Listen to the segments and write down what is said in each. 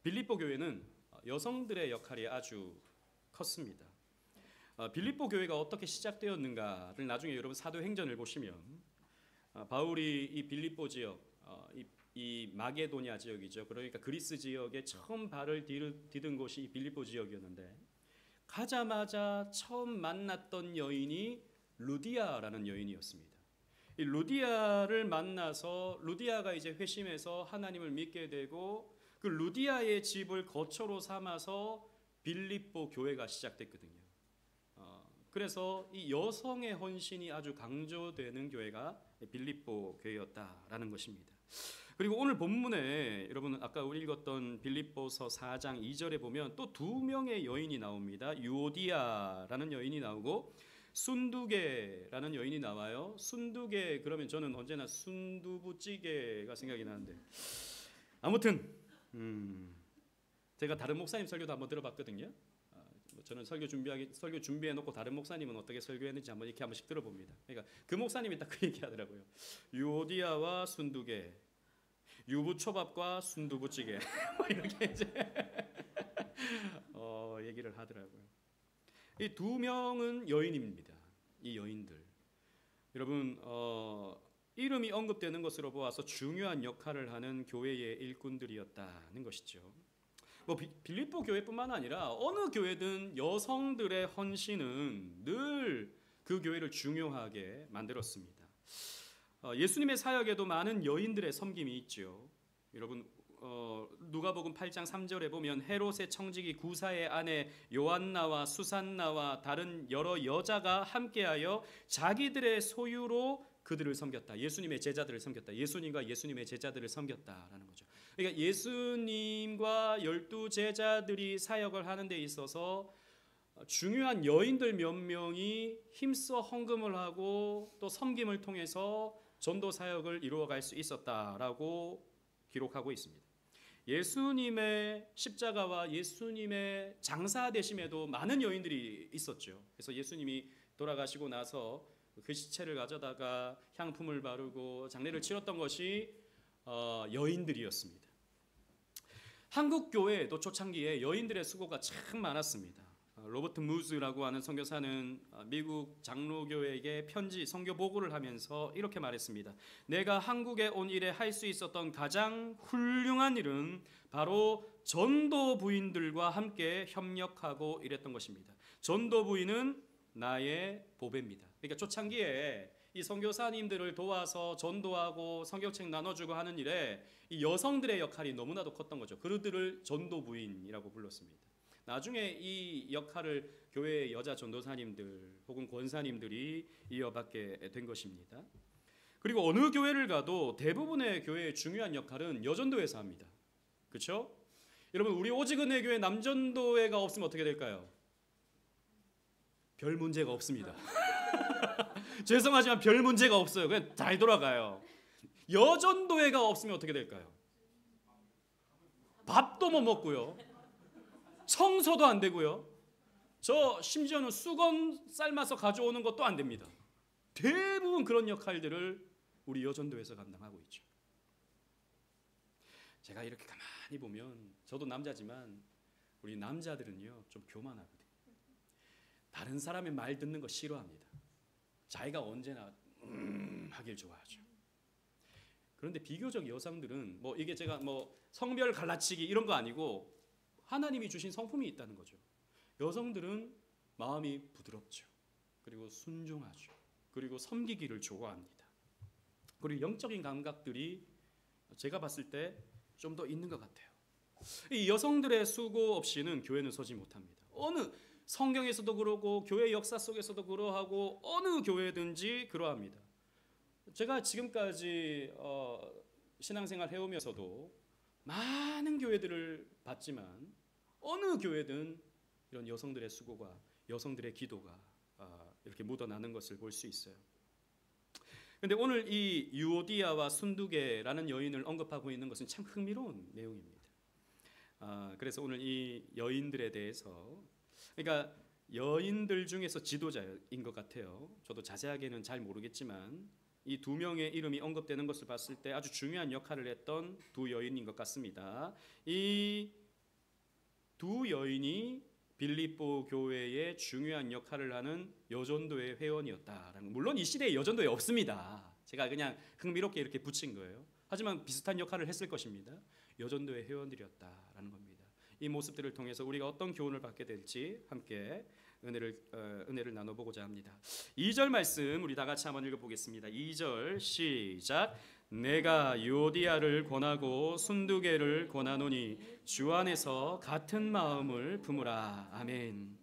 빌립보 교회는 여성들의 역할이 아주 컸습니다. 빌립보 교회가 어떻게 시작되었는가를 나중에 여러분 사도행전을 보시면 바울이 이 빌립보 지역, 이 마게도냐 지역이죠. 그러니까 그리스 지역에 처음 발을 디딘 곳이 이 빌립보 지역이었는데, 가자마자 처음 만났던 여인이 루디아라는 여인이었습니다. 이 루디아를 만나서 루디아가 이제 회심해서 하나님을 믿게 되고, 그 루디아의 집을 거처로 삼아서 빌립보 교회가 시작됐거든요. 그래서 이 여성의 헌신이 아주 강조되는 교회가 빌립보 교회였다라는 것입니다. 그리고 오늘 본문에 여러분 아까 우리 읽었던 빌립보서 4장 2절에 보면 또 두 명의 여인이 나옵니다. 유오디아라는 여인이 나오고 순두계라는 여인이 나와요. 순두계 그러면 저는 언제나 순두부찌개가 생각이 나는데, 아무튼 제가 다른 목사님 설교도 한번 들어봤거든요. 저는 설교 준비해 놓고 다른 목사님은 어떻게 설교했는지 한번 이렇게 한 번씩 들어봅니다. 그러니까 그 목사님이 딱 그 얘기하더라고요. 유오디아와 순두계, 유부초밥과 순두부찌개 뭐 이렇게 이제 얘기를 하더라고요. 이 두 명은 여인입니다. 이 여인들 여러분 이름이 언급되는 것으로 보아서 중요한 역할을 하는 교회의 일꾼들이었다는 것이죠. 뭐 빌립보 교회뿐만 아니라 어느 교회든 여성들의 헌신은 늘 그 교회를 중요하게 만들었습니다. 예수님의 사역에도 많은 여인들의 섬김이 있죠. 여러분 누가복음 8장 3절에 보면 헤롯의 청지기 구사의 아내 요한나와 수산나와 다른 여러 여자가 함께하여 자기들의 소유로 그들을 섬겼다. 예수님의 제자들을 섬겼다. 예수님과 예수님의 제자들을 섬겼다라는 거죠. 그러니까 예수님과 12 제자들이 사역을 하는 데 있어서 중요한 여인들 몇 명이 힘써 헌금을 하고 또 섬김을 통해서 전도 사역을 이루어갈 수 있었다라고 기록하고 있습니다. 예수님의 십자가와 예수님의 장사되심에도 많은 여인들이 있었죠. 그래서 예수님이 돌아가시고 나서 그 시체를 가져다가 향품을 바르고 장례를 치렀던 것이 여인들이었습니다. 한국 교회도 초창기에 여인들의 수고가 참 많았습니다. 로버트 무즈라고 하는 선교사는 미국 장로교회에게 편지 선교 보고를 하면서 이렇게 말했습니다. 내가 한국에 온 이래 할 수 있었던 가장 훌륭한 일은 바로 전도 부인들과 함께 협력하고 일했던 것입니다. 전도 부인은 나의 보배입니다. 그러니까 초창기에 이 선교사님들을 도와서 전도하고 성경책 나눠주고 하는 일에 이 여성들의 역할이 너무나도 컸던 거죠. 그들을 전도 부인이라고 불렀습니다. 나중에 이 역할을 교회의 여자 전도사님들 혹은 권사님들이 이어받게 된 것입니다. 그리고 어느 교회를 가도 대부분의 교회의 중요한 역할은 여전도회에서 합니다. 그렇죠? 여러분 우리 오직은혜 교회 남전도회가 없으면 어떻게 될까요? 별 문제가 없습니다. 죄송하지만 별 문제가 없어요. 그냥 잘 돌아가요. 여전도회가 없으면 어떻게 될까요? 밥도 못 먹고요. 청소도 안 되고요. 저 심지어는 수건 삶아서 가져오는 것도 안 됩니다. 대부분 그런 역할들을 우리 여전도에서 감당하고 있죠. 제가 이렇게 가만히 보면 저도 남자지만 우리 남자들은요 좀 교만하거든요. 다른 사람의 말 듣는 거 싫어합니다. 자기가 언제나 하길 좋아하죠. 그런데 비교적 여성들은 뭐 이게 제가 뭐 성별 갈라치기 이런 거 아니고 하나님이 주신 성품이 있다는 거죠. 여성들은 마음이 부드럽죠. 그리고 순종하죠. 그리고 섬기기를 좋아합니다. 그리고 영적인 감각들이 제가 봤을 때 좀 더 있는 것 같아요. 이 여성들의 수고 없이는 교회는 서지 못합니다. 어느 성경에서도 그러고 교회 역사 속에서도 그러하고 어느 교회든지 그러합니다. 제가 지금까지 신앙생활 해오면서도 많은 교회들을 봤지만 어느 교회든 이런 여성들의 수고가 여성들의 기도가 이렇게 묻어나는 것을 볼 수 있어요. 그런데 오늘 이 유오디아와 순두계라는 여인을 언급하고 있는 것은 참 흥미로운 내용입니다. 그래서 오늘 이 여인들에 대해서 그러니까 여인들 중에서 지도자인 것 같아요. 저도 자세하게는 잘 모르겠지만 이 두 명의 이름이 언급되는 것을 봤을 때 아주 중요한 역할을 했던 두 여인인 것 같습니다. 이 두 여인이 빌립보 교회의 중요한 역할을 하는 여전도의 회원이었다라는, 물론 이 시대에 여전도에 없습니다. 제가 그냥 흥미롭게 이렇게 붙인 거예요. 하지만 비슷한 역할을 했을 것입니다. 여전도의 회원들이었다라는 겁니다. 이 모습들을 통해서 우리가 어떤 교훈을 받게 될지 함께 은혜를 나눠보고자 합니다. 2절 말씀 우리 다 같이 한번 읽어보겠습니다. 2절 시작. 내가 요디아를 권하고 순두개를 권하노니 주 안에서 같은 마음을 품으라. 아멘.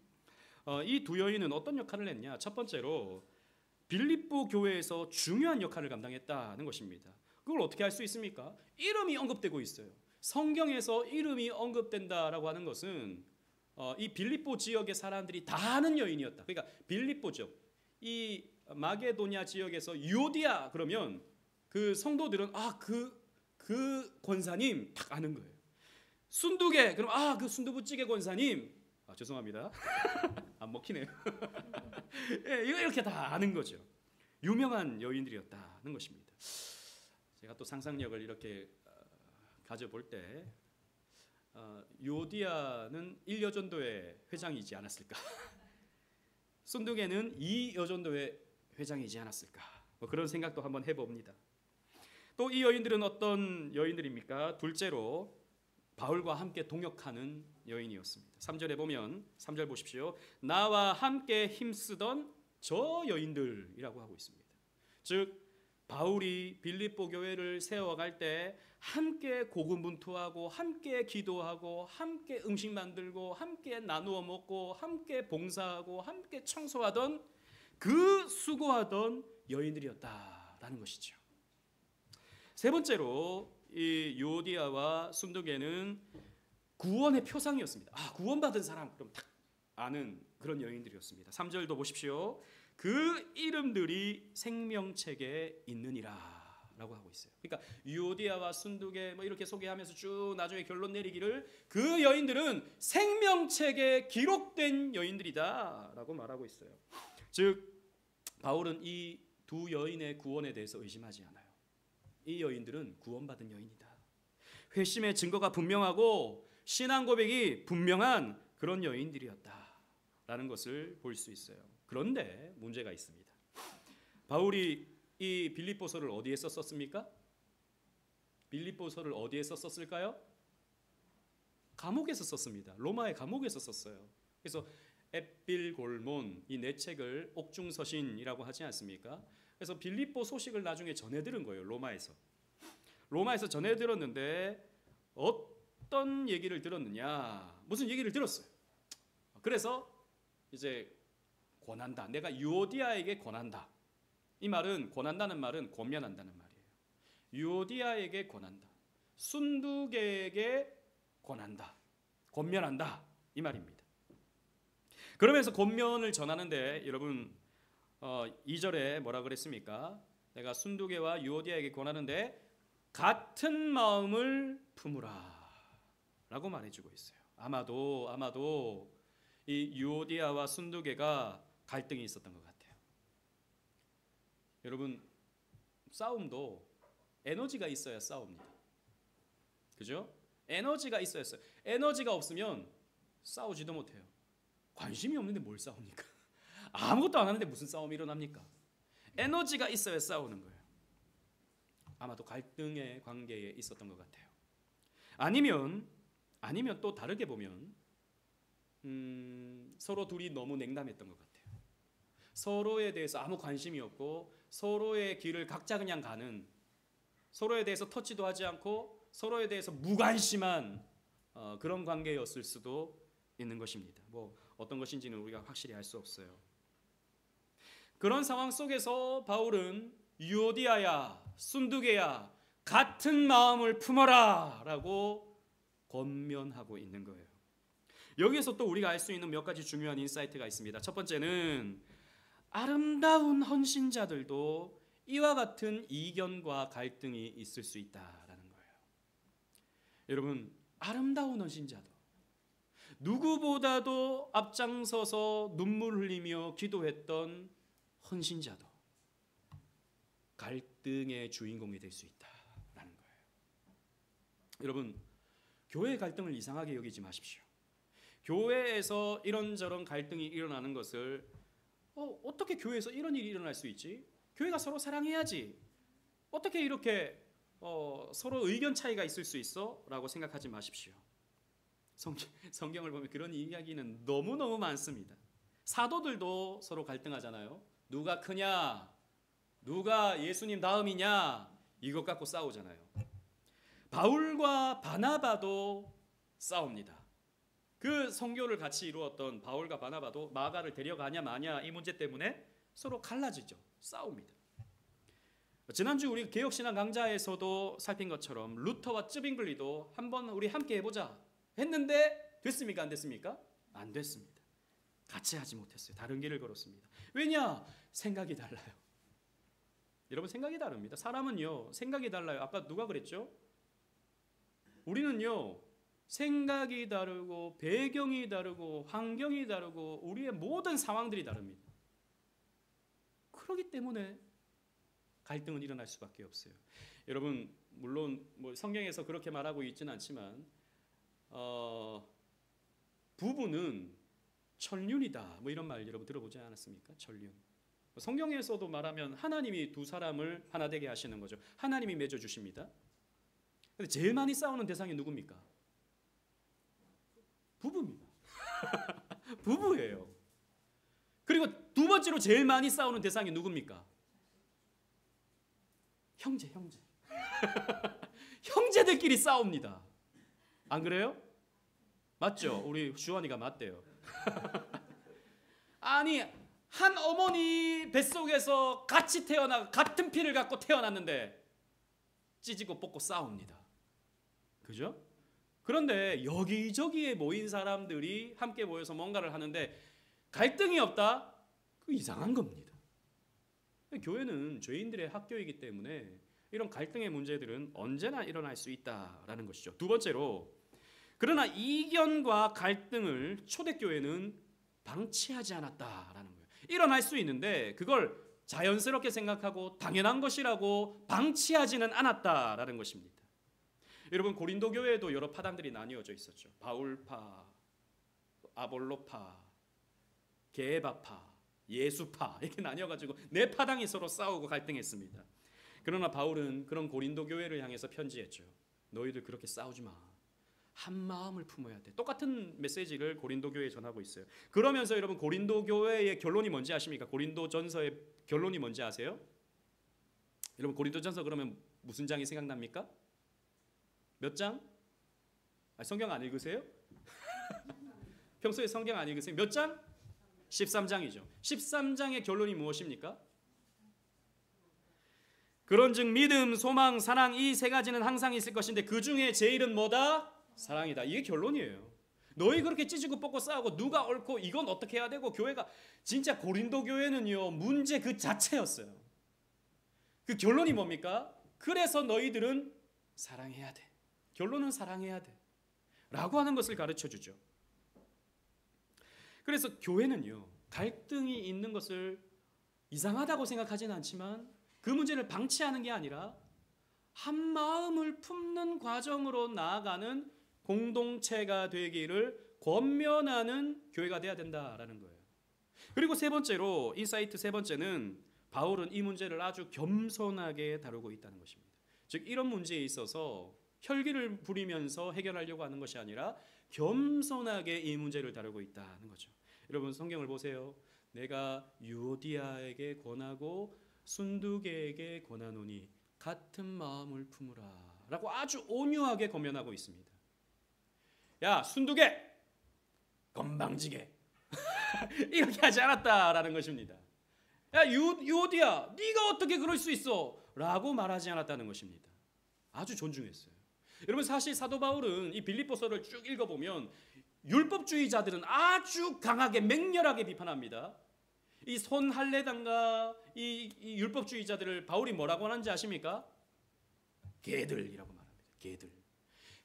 이 두 여인은 어떤 역할을 했냐? 첫 번째로 빌립보 교회에서 중요한 역할을 감당했다는 것입니다. 그걸 어떻게 알 수 있습니까? 이름이 언급되고 있어요. 성경에서 이름이 언급된다라고 하는 것은 이 빌립보 지역의 사람들이 다 아는 여인이었다. 그러니까 빌립보 지역, 이 마게도냐 지역에서 요디아 그러면 그 성도들은 그 권사님 딱 아는 거예요. 순두개 그럼 그 순두부찌개 권사님 죄송합니다. 안 먹히네요. 예, 이렇게 다 아는 거죠. 유명한 여인들이었다는 것입니다. 제가 또 상상력을 이렇게 가져볼 때 요디아는 1여전도회 회장이지 않았을까? 순두개는 2여전도회 회장이지 않았을까? 뭐 그런 생각도 한번 해봅니다. 또 이 여인들은 어떤 여인들입니까? 둘째로 바울과 함께 동역하는 여인이었습니다. 3절에 보면 3절 보십시오. 나와 함께 힘쓰던 저 여인들이라고 하고 있습니다. 즉 바울이 빌립보 교회를 세워갈 때 함께 고군분투하고 함께 기도하고 함께 음식 만들고 함께 나누어 먹고 함께 봉사하고 함께 청소하던 그 수고하던 여인들이었다라는 것이죠. 세 번째로 이 요디아와 순두개는 구원의 표상이었습니다. 구원받은 사람 그럼 딱 아는 그런 여인들이었습니다. 3절도 보십시오. 그 이름들이 생명책에 있느니라 라고 하고 있어요. 그러니까 요디아와 순두개 뭐 이렇게 소개하면서 쭉 나중에 결론 내리기를 그 여인들은 생명책에 기록된 여인들이다 라고 말하고 있어요. 즉 바울은 이 두 여인의 구원에 대해서 의심하지 않아요. 이 여인들은 구원받은 여인이다. 회심의 증거가 분명하고 신앙 고백이 분명한 그런 여인들이었다라는 것을 볼 수 있어요. 그런데 문제가 있습니다. 바울이 이 빌립보서를 어디에서 썼습니까? 빌립보서를 어디에서 썼을까요? 감옥에서 썼습니다. 로마의 감옥에서 썼어요. 그래서 에필골몬 이 네 책을 옥중서신이라고 하지 않습니까? 그래서 빌립보 소식을 나중에 전해 들은 거예요. 로마에서 전해 들었는데 어떤 얘기를 들었느냐? 무슨 얘기를 들었어요. 그래서 이제 권한다. 내가 유오디아에게 권한다. 이 말은 권한다는 말은 권면한다는 말이에요. 유오디아에게 권한다. 순두개에게 권한다. 권면한다. 이 말입니다. 그러면서 권면을 전하는데 여러분 2절에 뭐라 그랬습니까? 내가 순두개와 유오디아에게 권하는데 같은 마음을 품으라 라고 말해주고 있어요. 아마도 이 유오디아와 순두개가 갈등이 있었던 것 같아요. 여러분 싸움도 에너지가 있어야 싸웁니다. 그죠? 에너지가 있어야 싸워요. 에너지가 없으면 싸우지도 못해요. 관심이 없는데 뭘 싸웁니까? 아무것도 안 하는데 무슨 싸움이 일어납니까? 에너지가 있어야 싸우는 거예요. 아마도 갈등의 관계에 있었던 것 같아요. 아니면 또 다르게 보면 서로 둘이 너무 냉담했던 것 같아요. 서로에 대해서 아무 관심이 없고 서로의 길을 각자 그냥 가는, 서로에 대해서 터치도 하지 않고 서로에 대해서 무관심한 그런 관계였을 수도 있는 것입니다. 뭐 어떤 것인지는 우리가 확실히 알 수 없어요. 그런 상황 속에서 바울은 유오디아야, 순두개야, 같은 마음을 품어라 라고 권면하고 있는 거예요. 여기에서 또 우리가 알 수 있는 몇 가지 중요한 인사이트가 있습니다. 첫 번째는 아름다운 헌신자들도 이와 같은 이견과 갈등이 있을 수 있다라는 거예요. 여러분, 아름다운 헌신자도 누구보다도 앞장서서 눈물 흘리며 기도했던 헌신자도 갈등의 주인공이 될 수 있다라는 거예요. 여러분, 교회 갈등을 이상하게 여기지 마십시오. 교회에서 이런저런 갈등이 일어나는 것을 어떻게 교회에서 이런 일이 일어날 수 있지? 교회가 서로 사랑해야지. 어떻게 이렇게 서로 의견 차이가 있을 수 있어? 라고 생각하지 마십시오. 성경을 보면 그런 이야기는 너무너무 많습니다. 사도들도 서로 갈등하잖아요. 누가 크냐? 누가 예수님 다음이냐? 이것 갖고 싸우잖아요. 바울과 바나바도 싸웁니다. 그 선교를 같이 이루었던 바울과 바나바도 마가를 데려가냐 마냐 이 문제 때문에 서로 갈라지죠. 싸웁니다. 지난주 우리 개혁신앙 강좌에서도 살핀 것처럼 루터와 쯔빙글리도 한번 우리 함께 해보자 했는데 됐습니까? 안 됐습니까? 안 됐습니다. 같이 하지 못했어요. 다른 길을 걸었습니다. 왜냐? 생각이 달라요. 여러분 생각이 다릅니다. 사람은요 생각이 달라요. 아까 누가 그랬죠? 우리는요 생각이 다르고 배경이 다르고 환경이 다르고 우리의 모든 상황들이 다릅니다. 그렇기 때문에 갈등은 일어날 수밖에 없어요. 여러분 물론 뭐 성경에서 그렇게 말하고 있지는 않지만 부부는 천륜이다 뭐 이런 말 여러분 들어보지 않았습니까? 천륜. 성경에서도 말하면 하나님이 두 사람을 하나 되게 하시는 거죠. 하나님이 맺어 주십니다. 근데 제일 많이 싸우는 대상이 누굽니까? 부부입니다. 부부예요. 그리고 두 번째로 제일 많이 싸우는 대상이 누굽니까? 형제. 형제들끼리 싸웁니다. 안 그래요? 맞죠? 우리 주원이가 맞대요. 아니 한 어머니 뱃속에서 같이 같은 피를 갖고 태어났는데 찢고 뽑고 싸웁니다. 그죠? 그런데 여기저기에 모인 사람들이 함께 모여서 뭔가를 하는데 갈등이 없다? 그 이상한 겁니다. 교회는 죄인들의 학교이기 때문에 이런 갈등의 문제들은 언제나 일어날 수 있다라는 것이죠. 두 번째로 그러나 이견과 갈등을 초대교회는 방치하지 않았다라는 거예요. 일어날 수 있는데 그걸 자연스럽게 생각하고 당연한 것이라고 방치하지는 않았다라는 것입니다. 여러분 고린도 교회에도 여러 파당들이 나뉘어져 있었죠. 바울파, 아볼로파, 게바파, 예수파 이렇게 나뉘어가지고 네 파당이 서로 싸우고 갈등했습니다. 그러나 바울은 그런 고린도 교회를 향해서 편지했죠. 너희들 그렇게 싸우지 마. 한 마음을 품어야 돼. 똑같은 메시지를 고린도 교회에 전하고 있어요. 그러면서 여러분 고린도 교회의 결론이 뭔지 아십니까? 고린도전서의 결론이 뭔지 아세요? 여러분 고린도전서 그러면 무슨 장이 생각납니까? 몇 장? 성경 안 읽으세요? 평소에 성경 안 읽으세요? 몇 장? 13장이죠. 13장의 결론이 무엇입니까? 그런즉 믿음, 소망, 사랑 이 세 가지는 항상 있을 것인데 그 중에 제일은 뭐다? 사랑이다. 이게 결론이에요. 너희 그렇게 찢고 뽑고 싸우고 누가 옳고 이건 어떻게 해야 되고 교회가 진짜 고린도 교회는요 문제 그 자체였어요. 그 결론이 뭡니까? 그래서 너희들은 사랑해야 돼. 결론은 사랑해야 돼. 라고 하는 것을 가르쳐 주죠. 그래서 교회는요 갈등이 있는 것을 이상하다고 생각하지는 않지만 그 문제를 방치하는 게 아니라 한 마음을 품는 과정으로 나아가는 공동체가 되기를 권면하는 교회가 돼야 된다라는 거예요. 그리고 세 번째로 인사이트 세 번째는 바울은 이 문제를 아주 겸손하게 다루고 있다는 것입니다. 즉 이런 문제에 있어서 혈기를 부리면서 해결하려고 하는 것이 아니라 겸손하게 이 문제를 다루고 있다는 거죠. 여러분 성경을 보세요. 내가 유오디아에게 권하고 순두계에게 권하노니 같은 마음을 품으라 라고 아주 온유하게 권면하고 있습니다. 야 순두계 건방지게 이렇게 하지 않았다라는 것입니다. 야 유오디아 네가 어떻게 그럴 수 있어 라고 말하지 않았다는 것입니다. 아주 존중했어요. 여러분 사실 사도 바울은 이 빌립보서를 쭉 읽어보면 율법주의자들은 아주 강하게 맹렬하게 비판합니다. 이 손할례당과 이 율법주의자들을 바울이 뭐라고 하는지 아십니까? 개들이라고 말합니다.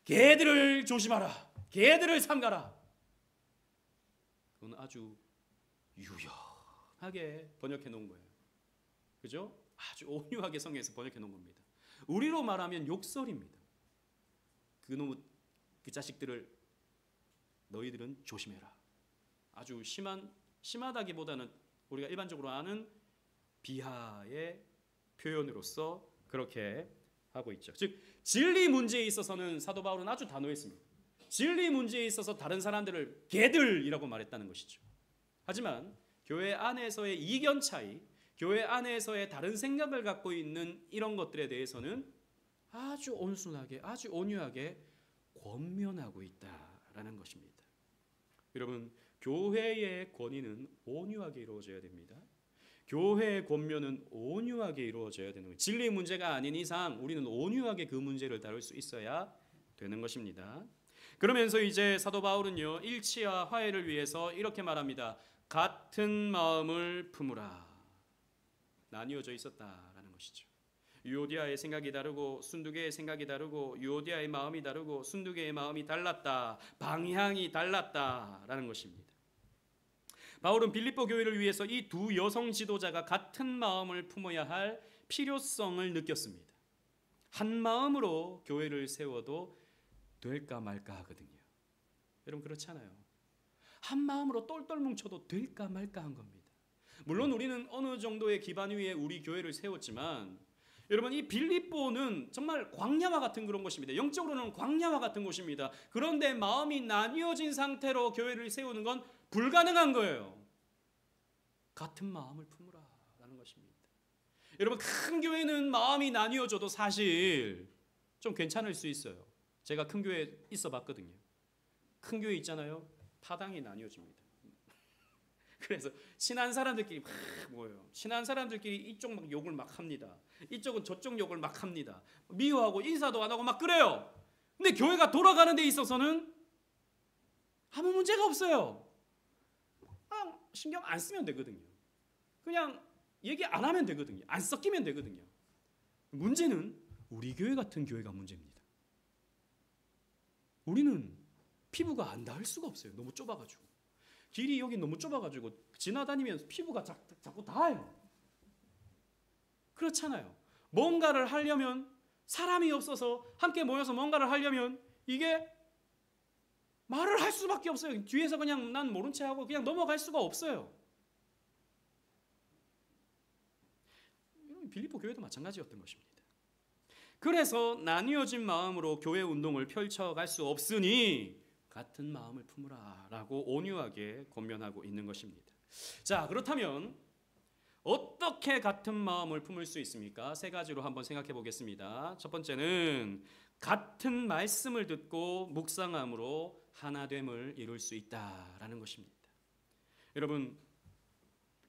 개들을 조심하라. 개들을 삼가라. 그건 아주 유연하게 번역해 놓은 거예요. 그죠? 아주 온유하게 성경에서 번역해 놓은 겁니다. 우리로 말하면 욕설입니다. 그놈의 그 자식들을 너희들은 조심해라. 아주 심하다기보다는 우리가 일반적으로 아는 비하의 표현으로서 그렇게 하고 있죠. 즉 진리 문제에 있어서는 사도 바울은 아주 단호했습니다. 진리 문제에 있어서 다른 사람들을 개들이라고 말했다는 것이죠. 하지만 교회 안에서의 이견 차이, 교회 안에서의 다른 생각을 갖고 있는 이런 것들에 대해서는 아주 온순하게, 아주 온유하게 권면하고 있다라는 것입니다. 여러분, 교회의 권위는 온유하게 이루어져야 됩니다. 교회의 권면은 온유하게 이루어져야 되는 거예요. 진리 문제가 아닌 이상 우리는 온유하게 그 문제를 다룰 수 있어야 되는 것입니다. 그러면서 이제 사도 바울은요, 일치와 화해를 위해서 이렇게 말합니다. 같은 마음을 품으라. 나뉘어져 있었다라는 것이죠. 유오디아의 생각이 다르고 순두계의 생각이 다르고 유오디아의 마음이 다르고 순두계의 마음이 달랐다. 방향이 달랐다라는 것입니다. 바울은 빌립보 교회를 위해서 이 두 여성 지도자가 같은 마음을 품어야 할 필요성을 느꼈습니다. 한 마음으로 교회를 세워도 될까 말까 하거든요. 여러분 그렇잖아요. 한 마음으로 똘똘 뭉쳐도 될까 말까 한 겁니다. 물론 우리는 어느 정도의 기반 위에 우리 교회를 세웠지만 여러분 이 빌립보는 정말 광야와 같은 그런 곳입니다. 영적으로는 광야와 같은 곳입니다. 그런데 마음이 나뉘어진 상태로 교회를 세우는 건 불가능한 거예요. 같은 마음을 품으라라는 것입니다. 여러분 큰 교회는 마음이 나뉘어져도 사실 좀 괜찮을 수 있어요. 제가 큰 교회에 있어 봤거든요. 큰 교회 있잖아요. 파당이 나뉘어집니다. 그래서 친한 사람들끼리 막 모여요. 친한 사람들끼리 이쪽 막 욕을 막 합니다. 이쪽은 저쪽 욕을 막 합니다. 미워하고 인사도 안 하고 막 그래요. 근데 교회가 돌아가는 데 있어서는 아무 문제가 없어요. 그냥 신경 안 쓰면 되거든요. 그냥 얘기 안 하면 되거든요. 안 섞이면 되거든요. 문제는 우리 교회 같은 교회가 문제입니다. 우리는 피부가 안 닿을 수가 없어요. 너무 좁아가지고. 길이 여기 너무 좁아가지고 지나다니면서 피부가 자꾸 닿아요. 그렇잖아요. 뭔가를 하려면 사람이 없어서 함께 모여서 뭔가를 하려면 이게 말을 할 수밖에 없어요. 뒤에서 그냥 난 모른 채 하고 그냥 넘어갈 수가 없어요. 빌립보 교회도 마찬가지였던 것입니다. 그래서 나뉘어진 마음으로 교회 운동을 펼쳐갈 수 없으니 같은 마음을 품으라라고 온유하게 권면하고 있는 것입니다. 자, 그렇다면 어떻게 같은 마음을 품을 수 있습니까? 세 가지로 한번 생각해 보겠습니다. 첫 번째는 같은 말씀을 듣고 묵상함으로 하나됨을 이룰 수 있다라는 것입니다. 여러분,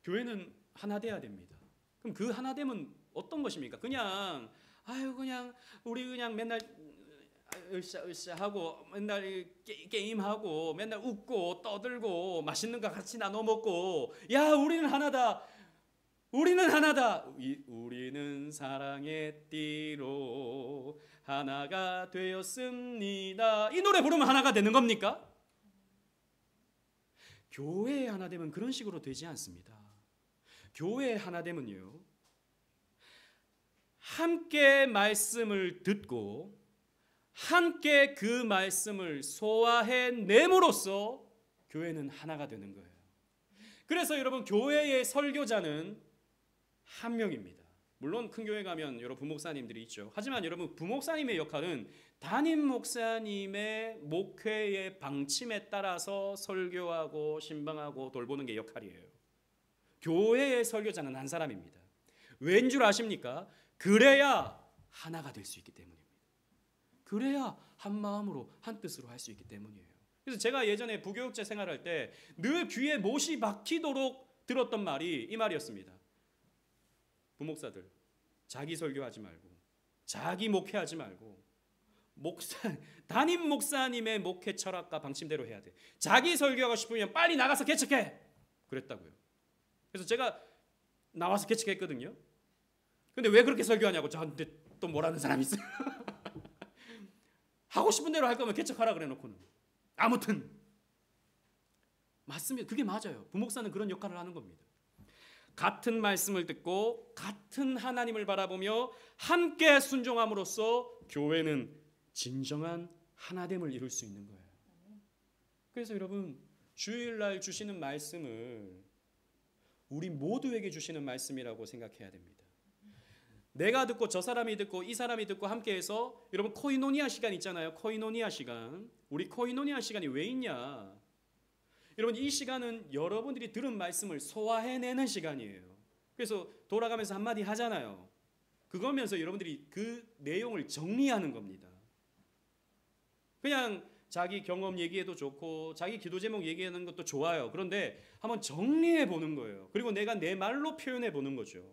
교회는 하나 돼야 됩니다. 그럼 그 하나됨은 어떤 것입니까? 그냥 우리 그냥 맨날 으쌰으쌰 하고 맨날 게임하고 맨날 웃고 떠들고 맛있는 거 같이 나눠 먹고 야 우리는 하나다. 우리는 하나다. 우리는 사랑의 띠로 하나가 되었습니다. 이 노래 부르면 하나가 되는 겁니까? 교회의 하나됨은 그런 식으로 되지 않습니다. 교회의 하나됨은요, 함께 말씀을 듣고 함께 그 말씀을 소화해냄으로써 교회는 하나가 되는 거예요. 그래서 여러분 교회의 설교자는 한 명입니다. 물론 큰 교회 가면 여러 부목사님들이 있죠. 하지만 여러분 부목사님의 역할은 담임 목사님의 목회의 방침에 따라서 설교하고 신방하고 돌보는 게 역할이에요. 교회의 설교자는 한 사람입니다. 왠 줄 아십니까? 그래야 하나가 될 수 있기 때문입니다. 그래야 한 마음으로 한 뜻으로 할 수 있기 때문이에요. 그래서 제가 예전에 부교육자 생활할 때 늘 귀에 못이 박히도록 들었던 말이 이 말이었습니다. 부목사들 자기 설교하지 말고 자기 목회하지 말고 담임 목사님의 목회 철학과 방침대로 해야 돼. 자기 설교하고 싶으면 빨리 나가서 개척해. 그랬다고요. 그래서 제가 나와서 개척했거든요. 근데 왜 그렇게 설교하냐고 저한테 또 뭐라는 사람이 있어요. 하고 싶은 대로 할 거면 개척하라 그래 놓고는. 아무튼 맞습니다. 그게 맞아요. 부목사는 그런 역할을 하는 겁니다. 같은 말씀을 듣고 같은 하나님을 바라보며 함께 순종함으로써 교회는 진정한 하나됨을 이룰 수 있는 거예요. 그래서 여러분 주일날 주시는 말씀을 우리 모두에게 주시는 말씀이라고 생각해야 됩니다. 내가 듣고 저 사람이 듣고 이 사람이 듣고 함께해서 여러분 코이노니아 시간 있잖아요. 코이노니아 시간. 우리 코이노니아 시간이 왜 있냐? 여러분 이 시간은 여러분들이 들은 말씀을 소화해내는 시간이에요. 그래서 돌아가면서 한마디 하잖아요. 그거면서 여러분들이 그 내용을 정리하는 겁니다. 그냥 자기 경험 얘기해도 좋고 자기 기도 제목 얘기하는 것도 좋아요. 그런데 한번 정리해 보는 거예요. 그리고 내가 내 말로 표현해 보는 거죠.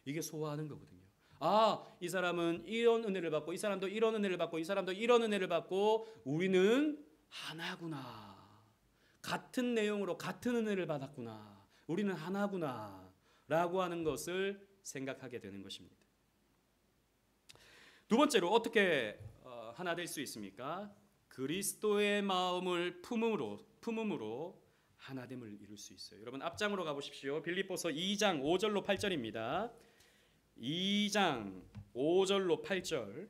이게 소화하는 거거든요. 아, 이 사람은 이런 은혜를 받고 이 사람도 이런 은혜를 받고 이 사람도 이런 은혜를 받고 우리는 하나구나. 같은 내용으로 같은 은혜를 받았구나. 우리는 하나구나. 라고 하는 것을 생각하게 되는 것입니다. 두 번째로 어떻게 하나 될 수 있습니까? 그리스도의 마음을 품음으로 하나됨을 이룰 수 있어요. 여러분 앞장으로 가보십시오. 빌립보서 2장 5절로 8절입니다. 2장 5절로 8절.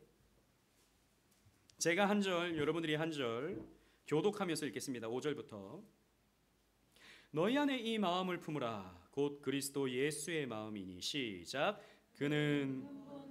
제가 한 절, 여러분들이 한 절 교독하면서 읽겠습니다. 5절부터. 너희 안에 이 마음을 품으라. 곧 그리스도 예수의 마음이니. 시작. 그는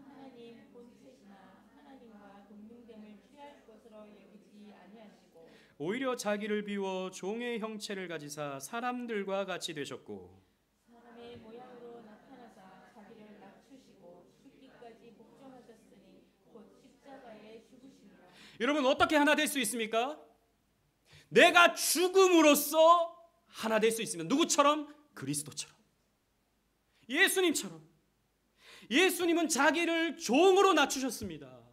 하나님 본체시나 하나님과 동등됨을 취할 것으로 여기지 아니하시고 오히려 자기를 비워 종의 형체를 가지사 사람들과 같이 되셨고 사람의 모양으로 나타나사 자기를 낮추시고 죽기까지 복종하셨으니 곧 십자가에 죽으시니라. 여러분 어떻게 하나 될 수 있습니까? 내가 죽음으로써 하나 될 수 있으면 누구처럼? 그리스도처럼. 예수님처럼. 예수님은 자기를 종으로 낮추셨습니다.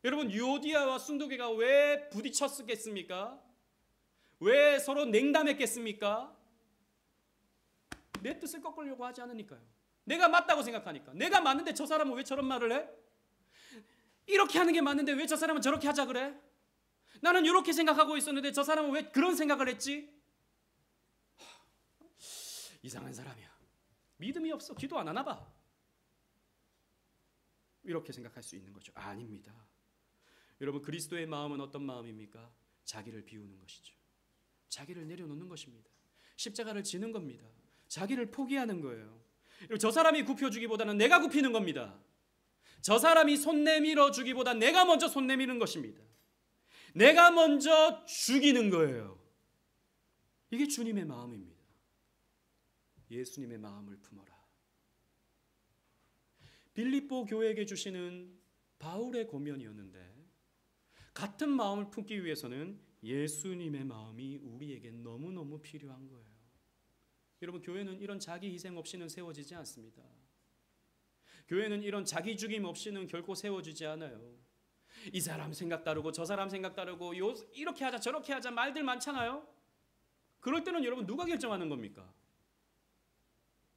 여러분 유오디아와 순도계가 왜 부딪혔겠습니까? 왜 서로 냉담했겠습니까? 내 뜻을 꺾으려고 하지 않으니까요. 내가 맞다고 생각하니까. 내가 맞는데 저 사람은 왜 저런 말을 해? 이렇게 하는 게 맞는데 왜 저 사람은 저렇게 하자 그래? 나는 이렇게 생각하고 있었는데 저 사람은 왜 그런 생각을 했지? 이상한 사람이야. 믿음이 없어. 기도 안 하나 봐. 이렇게 생각할 수 있는 거죠. 아닙니다. 여러분 그리스도의 마음은 어떤 마음입니까? 자기를 비우는 것이죠. 자기를 내려놓는 것입니다. 십자가를 지는 겁니다. 자기를 포기하는 거예요. 저 사람이 굽혀주기보다는 내가 굽히는 겁니다. 저 사람이 손 내밀어 주기보다 내가 먼저 손 내미는 것입니다. 내가 먼저 죽이는 거예요. 이게 주님의 마음입니다. 예수님의 마음을 품어라. 빌립보 교회에게 주시는 바울의 권면이었는데 같은 마음을 품기 위해서는 예수님의 마음이 우리에게 너무너무 필요한 거예요. 여러분 교회는 이런 자기 희생 없이는 세워지지 않습니다. 교회는 이런 자기 죽임 없이는 결코 세워지지 않아요. 이 사람 생각 다르고 저 사람 생각 다르고 이렇게 하자 저렇게 하자 말들 많잖아요. 그럴 때는 여러분 누가 결정하는 겁니까?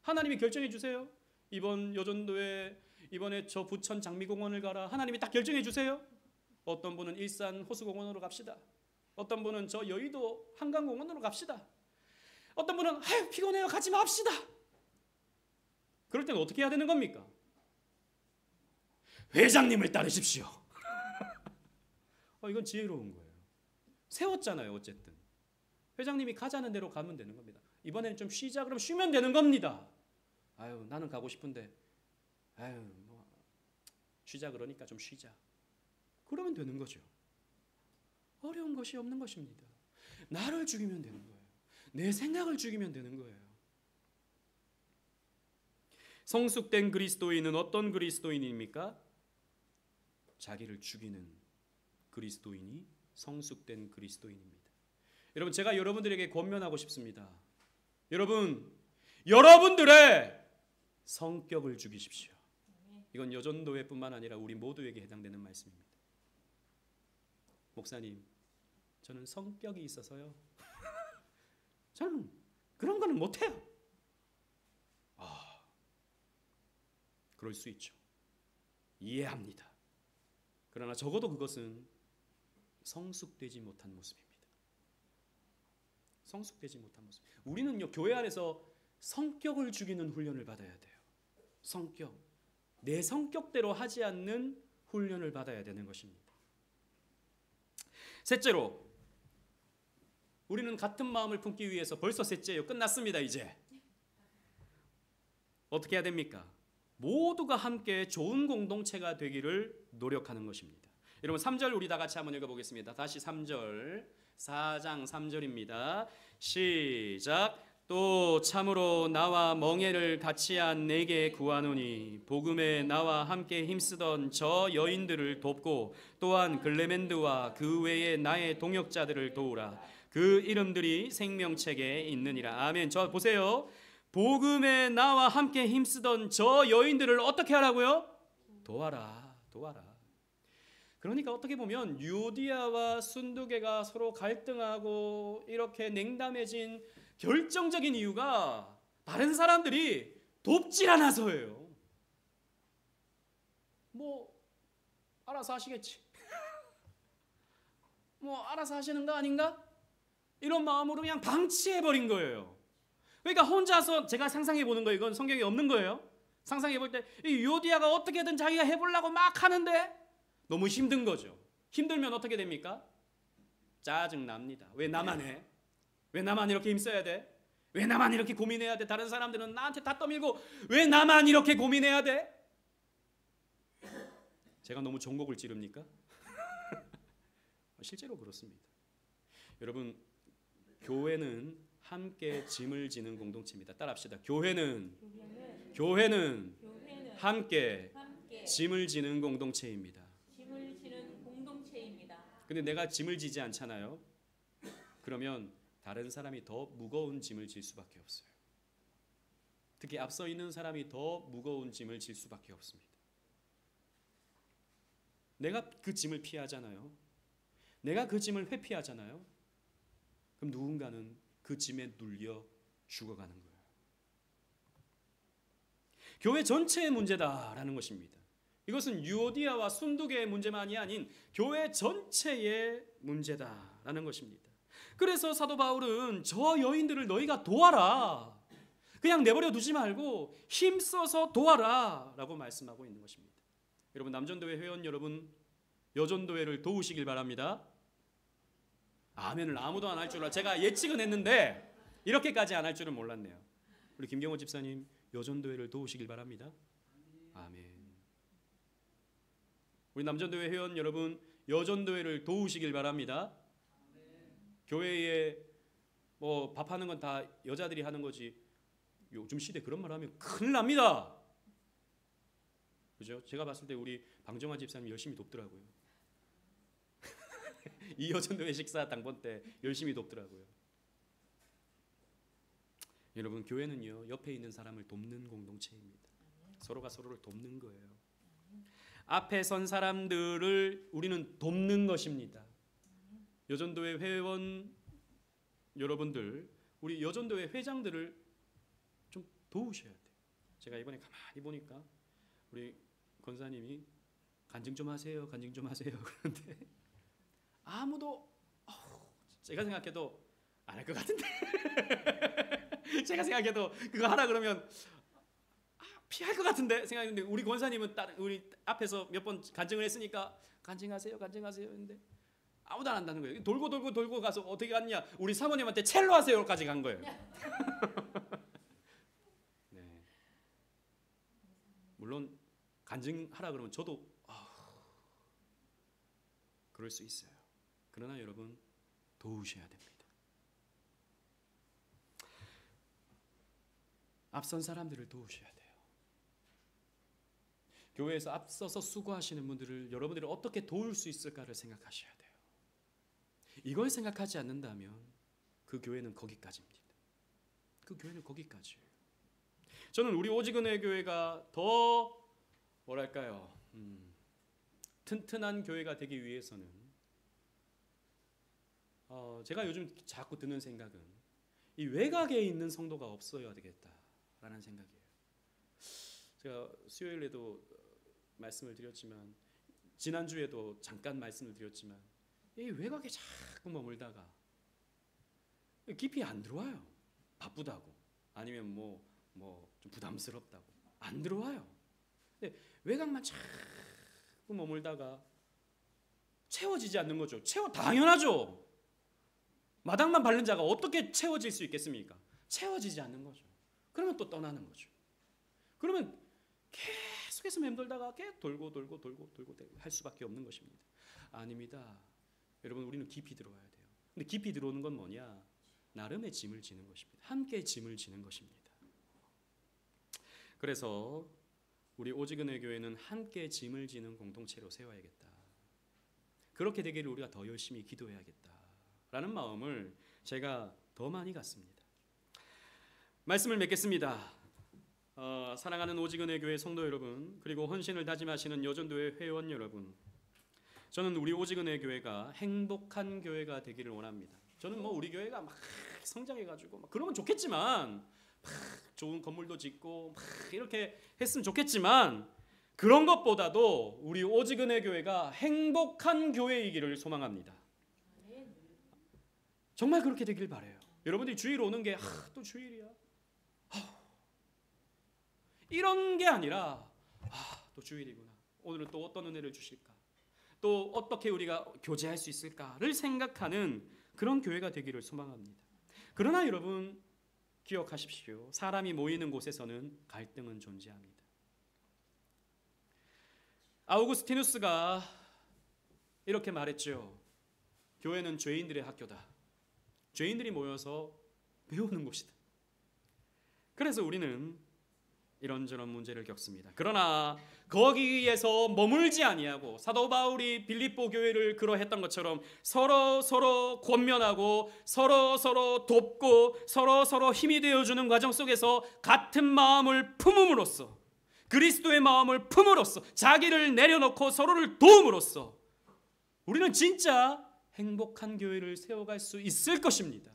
하나님이 결정해 주세요. 이번 여전도에 이번에 저 부천 장미공원을 가라. 하나님이 딱 결정해 주세요. 어떤 분은 일산 호수공원으로 갑시다. 어떤 분은 저 여의도 한강공원으로 갑시다. 어떤 분은 아유 피곤해요 가지 맙시다. 그럴 때는 어떻게 해야 되는 겁니까? 회장님을 따르십시오. 이건 지혜로운 거예요. 세웠잖아요 어쨌든. 회장님이 가자는 대로 가면 되는 겁니다. 이번에는 좀 쉬자 그러면 쉬면 되는 겁니다. 아유 나는 가고 싶은데 아유 뭐 쉬자 그러니까 좀 쉬자. 그러면 되는 거죠. 어려운 것이 없는 것입니다. 나를 죽이면 되는 거예요. 내 생각을 죽이면 되는 거예요. 성숙된 그리스도인은 어떤 그리스도인입니까? 자기를 죽이는 그리스도인이 성숙된 그리스도인입니다. 여러분 제가 여러분들에게 권면하고 싶습니다. 여러분들의 성격을 죽이십시오. 이건 여전도회뿐만 아니라 우리 모두에게 해당되는 말씀입니다. 목사님, 저는 성격이 있어서요. 저는 그런 거는 못해요. 그럴 수 있죠. 이해합니다. 그러나 적어도 그것은 성숙되지 못한 모습입니다. 성숙되지 못한 모습. 우리는요 교회 안에서 성격을 죽이는 훈련을 받아야 돼요. 성격. 내 성격대로 하지 않는 훈련을 받아야 되는 것입니다. 셋째로 우리는 같은 마음을 품기 위해서 벌써 셋째예요. 끝났습니다. 이제 어떻게 해야 됩니까? 모두가 함께 좋은 공동체가 되기를 노력하는 것입니다. 여러분 3절 우리 다 같이 한번 읽어보겠습니다. 다시 3절 4장 3절입니다. 시작. 또 참으로 나와 멍에를 같이 한 내게 구하노니 복음에 나와 함께 힘쓰던 저 여인들을 돕고 또한 글레멘드와 그 외에 나의 동역자들을 도우라. 그 이름들이 생명책에 있느니라. 아멘. 저 보세요. 복음에 나와 함께 힘쓰던 저 여인들을 어떻게 하라고요? 도와라. 그러니까 어떻게 보면 유오디아와 순두계가 서로 갈등하고 이렇게 냉담해진 결정적인 이유가 다른 사람들이 돕질 않아서예요. 뭐 알아서 하시겠지. 뭐 알아서 하시는 거 아닌가? 이런 마음으로 그냥 방치해버린 거예요. 그러니까 혼자서 제가 상상해보는 거예요. 이건 성경에 없는 거예요. 상상해볼 때 이 유오디아가 어떻게든 자기가 해보려고 막 하는데 너무 힘든 거죠. 힘들면 어떻게 됩니까? 짜증납니다. 왜 나만 해? 왜 나만 이렇게 힘써야 돼? 왜 나만 이렇게 고민해야 돼? 다른 사람들은 나한테 다 떠밀고 왜 나만 이렇게 고민해야 돼? 제가 너무 종곡을 찌릅니까? 실제로 그렇습니다. 여러분, 교회는 함께 짐을 지는 공동체입니다. 따라합시다. 교회는 함께 짐을 지는 공동체입니다. 근데 내가 짐을 지지 않잖아요. 그러면 다른 사람이 더 무거운 짐을 질 수밖에 없어요. 특히 앞서 있는 사람이 더 무거운 짐을 질 수밖에 없습니다. 내가 그 짐을 피하잖아요. 내가 그 짐을 회피하잖아요. 그럼 누군가는 그 짐에 눌려 죽어가는 거예요. 교회 전체의 문제다라는 것입니다. 이것은 유오디아와 순두계의 문제만이 아닌 교회 전체의 문제다라는 것입니다. 그래서 사도 바울은 저 여인들을 너희가 도와라. 그냥 내버려 두지 말고 힘써서 도와라 라고 말씀하고 있는 것입니다. 여러분, 남전도회 회원 여러분, 여전도회를 도우시길 바랍니다. 아멘을 아무도 안 할 줄 알아. 제가 예측은 했는데 이렇게까지 안 할 줄은 몰랐네요. 우리 김경호 집사님, 여전도회를 도우시길 바랍니다. 아멘. 우리 남전도회 회원 여러분, 여전도회를 도우시길 바랍니다. 교회에 뭐 밥하는 건 다 여자들이 하는 거지. 요즘 시대 그런 말 하면 큰일 납니다. 그죠? 제가 봤을 때 우리 방정환 집사님 열심히 돕더라고요. 이 여전도회 식사 당번 때 열심히 돕더라고요. 여러분, 교회는요, 옆에 있는 사람을 돕는 공동체입니다. 서로가 서로를 돕는 거예요. 앞에 선 사람들을 우리는 돕는 것입니다. 여전도회 회원 여러분들, 우리 여전도회 회장들을 좀 도우셔야 돼요. 제가 이번에 가만히 보니까 우리 권사님이 간증 좀 하세요, 간증 좀 하세요 그런데 아무도 제가 생각해도 안 할 것 같은데 제가 생각해도 그거 하라 그러면 피할 것 같은데 생각했는데 우리 권사님은 우리 앞에서 몇 번 간증을 했으니까 간증하세요 했는데 아무도 안 한다는 거예요. 돌고 가서 어떻게 갔냐, 우리 사모님한테 첼로 하세요까지 간 거예요. 네. 물론 간증하라 그러면 저도 그럴 수 있어요. 그러나 여러분, 도우셔야 됩니다. 앞선 사람들을 도우셔야 돼요. 교회에서 앞서서 수고하시는 분들을 여러분들이 어떻게 도울 수 있을까를 생각하셔야 돼요. 이걸 생각하지 않는다면 그 교회는 거기까지입니다. 그 교회는 거기까지예요. 저는 우리 오직은혜 교회가 더 뭐랄까요, 튼튼한 교회가 되기 위해서는 제가 요즘 자꾸 드는 생각은 이 외곽에 있는 성도가 없어야 되겠다라는 생각이에요. 제가 수요일에도 말씀을 드렸지만 지난주에도 잠깐 말씀을 드렸지만 이 외곽에 자꾸 머물다가 깊이 안 들어와요. 바쁘다고 아니면 뭐 좀 부담스럽다고 안 들어와요. 근데 외곽만 자꾸 머물다가 채워지지 않는 거죠. 당연하죠. 마당만 밟는 자가 어떻게 채워질 수 있겠습니까? 채워지지 않는 거죠. 그러면 또 떠나는 거죠. 그러면 계속해서 맴돌다가 계속 돌고 할 수밖에 없는 것입니다. 아닙니다. 여러분, 우리는 깊이 들어와야 돼요. 근데 깊이 들어오는 건 뭐냐? 나름의 짐을 지는 것입니다. 함께 짐을 지는 것입니다. 그래서 우리 오직은혜 교회는 함께 짐을 지는 공동체로 세워야겠다. 그렇게 되기를 우리가 더 열심히 기도해야겠다라는 마음을 제가 더 많이 갖습니다. 말씀을 맺겠습니다. 사랑하는 오직은혜 교회 성도 여러분, 그리고 헌신을 다짐하시는 여전도회 회원 여러분, 저는 우리 오직은혜 교회가 행복한 교회가 되기를 원합니다. 저는 우리 교회가 막 성장해가지고 막 그러면 좋겠지만, 막 좋은 건물도 짓고 막 이렇게 했으면 좋겠지만, 그런 것보다도 우리 오직은혜 교회가 행복한 교회이기를 소망합니다. 정말 그렇게 되길 바라요. 여러분들이 주일 오는 게 또 주일이야, 이런 게 아니라 또 주일이구나, 오늘은 또 어떤 은혜를 주실까, 또 어떻게 우리가 교제할 수 있을까를 생각하는 그런 교회가 되기를 소망합니다. 그러나 여러분 기억하십시오. 사람이 모이는 곳에서는 갈등은 존재합니다. 아우구스티누스가 이렇게 말했죠. 교회는 죄인들의 학교다. 죄인들이 모여서 배우는 곳이다. 그래서 우리는 이런저런 문제를 겪습니다. 그러나 거기에서 머물지 아니하고 사도 바울이 빌립보 교회를 그러했던 것처럼 서로 권면하고 서로 돕고 서로 힘이 되어주는 과정 속에서 같은 마음을 품음으로써, 그리스도의 마음을 품음으로써, 자기를 내려놓고 서로를 도움으로써 우리는 진짜 행복한 교회를 세워갈 수 있을 것입니다.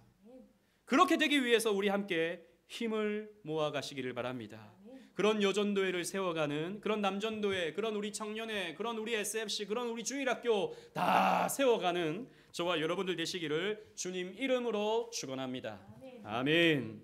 그렇게 되기 위해서 우리 함께 힘을 모아가시기를 바랍니다. 그런 여전도회를 세워가는, 그런 남전도회, 그런 우리 청년회, 그런 우리 SFC, 그런 우리 주일학교 다 세워가는 저와 여러분들 되시기를 주님 이름으로 축원합니다. 아멘.